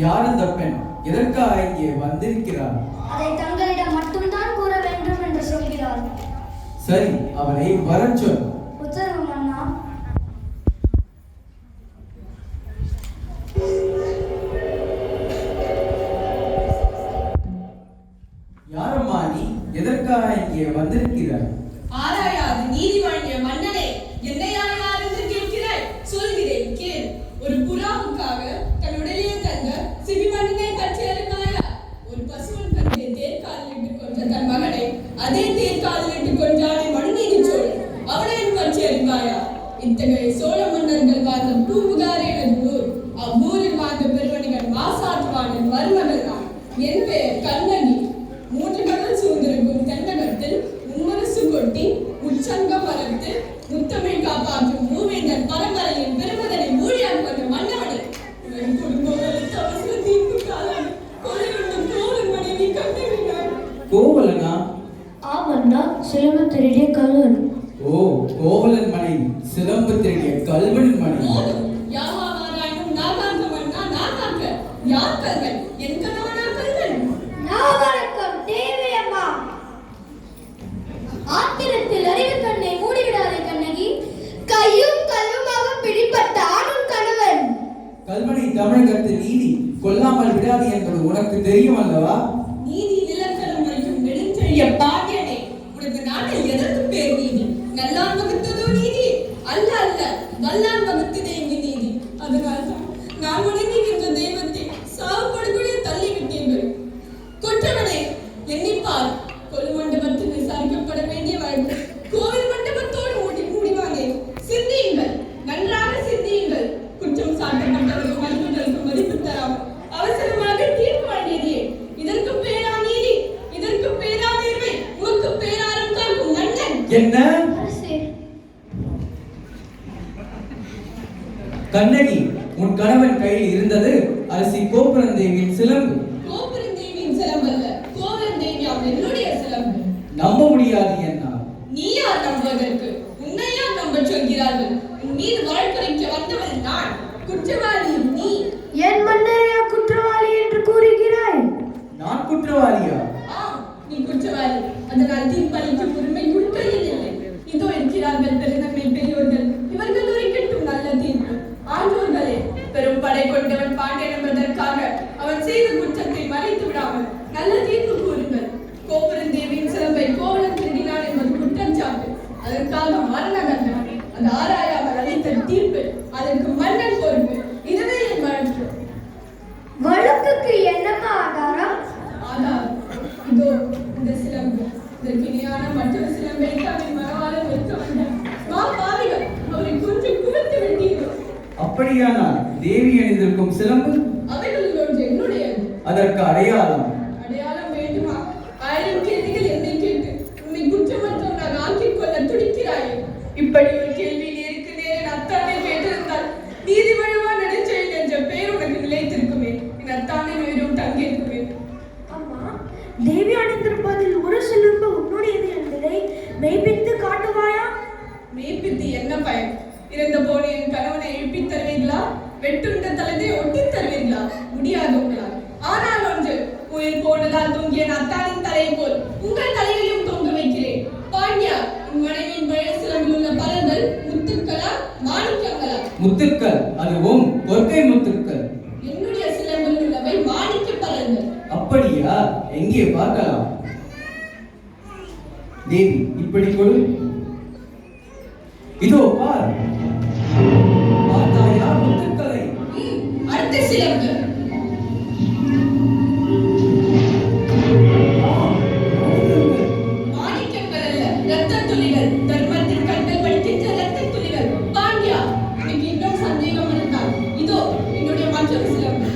யார் அந்த பெண்? எதற்காக இங்கே வந்திருக்கிறார்? அதை தங்களிடம் மட்டும்தான் கூற வேண்டும் என்று சொல்கிறார். சரி, அவனை வரச் சொல். உத்தரவு மன்னா. யாரம்மா நீ? எதற்காக இங்கே வந்திருக்கிறாய்? ஆராயாது நீதி வழங்கிய மன்னனே, என்னை யார் என்று கேட்கிறாய்? சொல்கிறேன் கேள். ஒரு புறாவுக்காக தன் உடலிலே தந்த சிவி மன்னனை பற்றி அறிவாயா? ஒரு பசுவன் தன்னுடைய தேர்காலில் இட்டு கொன்ற தன் மகனை அதே தேர்காலில் இட்டு கொன்றானே மனுநீதி சோழன், அவனையும் பற்றி அறிவாயா? இத்தகைய சோழ மன்னர்கள் வாழ்ந்த பூம்புகார் எனது ஊர். அவ்வூரில் வாழ்ந்த பெருமணிகள் மாசாத்துவானின் மருமகள் நான். என் பெயர் கண்ணகி. 3 கடல் சூழ்ந்திருக்கும் தென்னகத்தில் மும்மரசு கொட்டி உச்சங்கம் வளர்த்து முத்தமிழ் காப்பாற்றும் மூவேந்தர் பரம்பரையின் பெருமதனை மூழியான் கொண்ட மன்னவனை என் குடும்பங்களுக்கு அவசர தீர்ப்பு காலம் கொலையுண்ட கோவலன் மனைவி கண்ணகினார். கோவலனா? ஆமண்ணா, சிலம்பு திருடிய கல்வன். ஓ, கோவலன் மனைவி சிலம்பு திருடிய கல்வனின் மனைவி. யாவாராயும் நாகாக்க மன்னா நாகாக்க. யார் கல்வன்? என் கணவனா கல்வன்? நாவணக்கம் தேவையம்மா. ஆத்திரத்தில் அறிவு கண்ணை மூடிவிடாதே கண்ணகி. கையும் கல்லுமாக பிடிபட்ட ஆணும் கணவன். கல்வனை தமிழகத்து நீதி கொல்லாமல் விடாது என்பது உனக்கு தெரியும் அல்லவா? நீதி நிலக்கரம் வைக்கும் நெடுஞ்செழிய பாண்டியனே, உனது நாட்டில் எதற்கு பேர் நீதி? நல்லான் வகுத்ததோ நீதி? அல்ல அல்ல, வல்லான் வகுத்ததே இங்கு நீதி. அதனால்தான் நான் வணங்குகின்ற தெய்வத்தை சாவுபடுகொலை தள்ளிவிட்டீர்கள். கொற்றவனே, எண்ணிப்பார். கொலு மண்டபத்தில் விசாரிக்கப்பட வேண்டிய வழக்கு கோவில் மண்டபத்தோடு முடிவானே. சிந்தியுங்கள், நன்றாக சிந்தியுங்கள். குற்றம் சாட்டப்பட்டவர்கள் மதிப்புகளுக்கு மதிப்பு தராமல் அவசரமாக தீர்ப்பு வழங்கியதே. இதற்கு பேரா நீதி? இதற்கு பேரா நேர்மை? உமக்கு பேராரம் காக்கும் மன்னன் என்ன? கண்ணகி, உன் கணவன் கையில் இருந்தது அரசி கோபுரந்தேவியின் சிலம்பு. கோபுரந்தேவியின் சிலம்பு அல்ல, கோவலந்தேவி அவள் என்னுடைய சிலம்பு. நம்ப முடியாது என்ன? நீ யார் நம்புவதற்கு? உன்னை யார் நம்ப சொல்கிறார்கள்? உன் மீது வழக்குரைக்க வந்தவள் நான். குற்றவாளி நீ. என் மன்னரையா குற்றவாளி என்று கூறுகிறாய்? நான் குற்றவாளியா? ஆம், நீ குற்றவாளி. அதனால் தீர்ப்பளிக்கும் உரிமை உன் கையில் இல்லை. இதோ இருக்கிறார்கள் பெருந்தன்மை பெரியோர்கள். இவர்கள் உரைக்கட்டும் நல்ல தீர்ப்பு. ஆண்டோர்களே, பெரும் படை கொண்டவன் பாண்டியன் என்பதற்காக அவன் செய்த குற்றத்தை மறைத்து விடாமல் நல்ல தீர்ப்பு கூறுங்கள். கோபுரந்தேவியின் சிலம்பை கோவலன் திருடினான் என்பது குற்றச்சாட்டு. அதற்காக மரண தண்டனை. அது ஆராயாமல் அளித்த தீர்ப்பு. அதற்கு மன்னன் பொறுப்பு. இதுவே என் வழக்கு. வழக்குக்கு என்னமா ஆதாரம்? ஆதாரம் இதோ இந்த சிலம்பு. இதற்கு இணையான மற்றொரு சிலம்பை அவன் மனவாளம் வைக்க வந்தார். பாவிகள், அவரை கொஞ்சம் குவித்து விட்டீர்கள். அப்படியானால் தேவி அணிந்திருக்கும் சிலம்பு அவைகளில் ஒன்று என்னுடையது. அதற்கு அடையாளம்? அடையாளம் வேண்டுமா? 1000 கேள்விகள் என்னை கேட்டு உன்னை குற்றமற்றவனாக ஆக்கிக் கொள்ள துடிக்கிறாயே. இப்படி ஒரு கேள்வி நேருக்கு நேரே அத்தானே கேட்டிருந்தால் நீதி வழுவா நெடுஞ்செழியன் என்ற பெயர் உனக்கு நிலைத்திருக்குமே. என் அத்தானே உயிரும் தங்கியிருக்குமே. அம்மா, தேவி அணிந்திருப்பதில் ஒரு சிலம்பு உன்னுடையது என்பதை மெய்ப்பித்து காட்டுவாயா? மெய்ப்பித்து என்ன பயன்? இறந்த போன என் கணவனை எழுப்பித் தருவீர்களா? வெட்டுண்ட தலத்தை ஒட்டித் தருவீர்களா? முடியாது உங்களால். ஆனால் ஒன்று, உயிர் போனதால் தொங்கிய அத்தானின் தலையை போல் உங்கள் தலையையும் தொங்க வைக்கிறேன். பாண்டியா, உன் மனைவியின் பழைய சிலம்பில் உள்ள பலர்கள் முத்துக்களா மாணிக்கங்களா? முத்துக்கள், அதுவும் கொற்கை முத்துக்கள். என்னுடைய சிலம்பில் உள்ளவை மாணிக்க பலர்கள். அப்படியா? எங்கே பார்க்கலாம்? தேவி, இப்படி கொடு. இதோ பார். பார்த்தாயா முத்துக்களை? அடுத்த சிலம்பு. மாணிக்கங்கள் அல்ல, இரத்த துளிகள். தர்மத்தின் கண்கள் படிக்கின்ற இரத்த துளிகள். பாண்டியா, எனக்கு இன்னும் சந்தேகம் இருந்தால் இதோ என்னுடைய மற்றொரு சிலம்பு.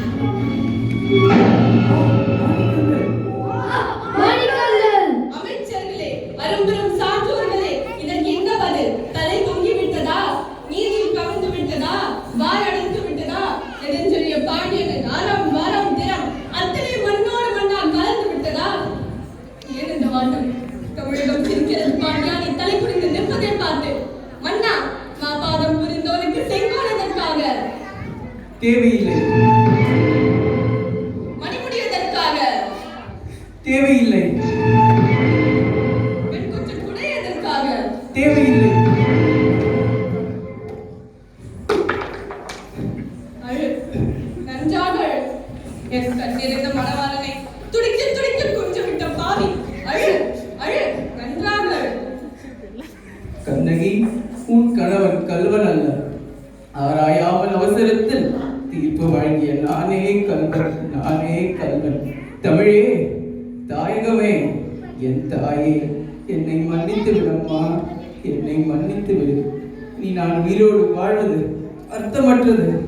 அமைச்சர்களே, அரும்பெரும் சான்றோர்களே, இதற்கு என்ன பதில்? தலை தொங்கி விட்டதா? நீரில் கவிழ்ந்து விட்டதா? வாய் அடைந்து விட்டதா? நெடுஞ்செழிய பாண்டியன் அறம் வரம் திறம் அத்தனை மண்ணோடு மண்ணால் கலந்து விட்டதா? ஏன் இந்த வாட்டம்? தமிழகம் சிரிக்கிறது பாண்டியா, நீ தலை குனிந்து நிற்பதை பார்த்து. மன்னா, மாபாதம் புரிந்தோனுக்கு செங்கோலதற்காக. தேவையில்லை. தேவையில்லை. என் கொஞ்சம் குடை எதற்காக? தேவையில்லை. அழு, நன்றாக அழு. என் கண்ணிறைந்த மணவாளனை துடிக்க துடிக்க கொஞ்சம் விட்ட பாவி. அழு, அழு, நன்றாக அழு. கண்ணகி, உன் கணவன் கல்வன் அல்ல. ஆராயாமல் அவசரத்தில் தீர்ப்பு வழங்கிய நானே கல்வன், நானே கல்வன். தமிழே, தாயகமே, என் தாயே, என்னை மன்னித்து விடம்மா, என்னை மன்னித்து விடு. நீ நான் உயிரோடு வாழ்வது அர்த்தமற்றது.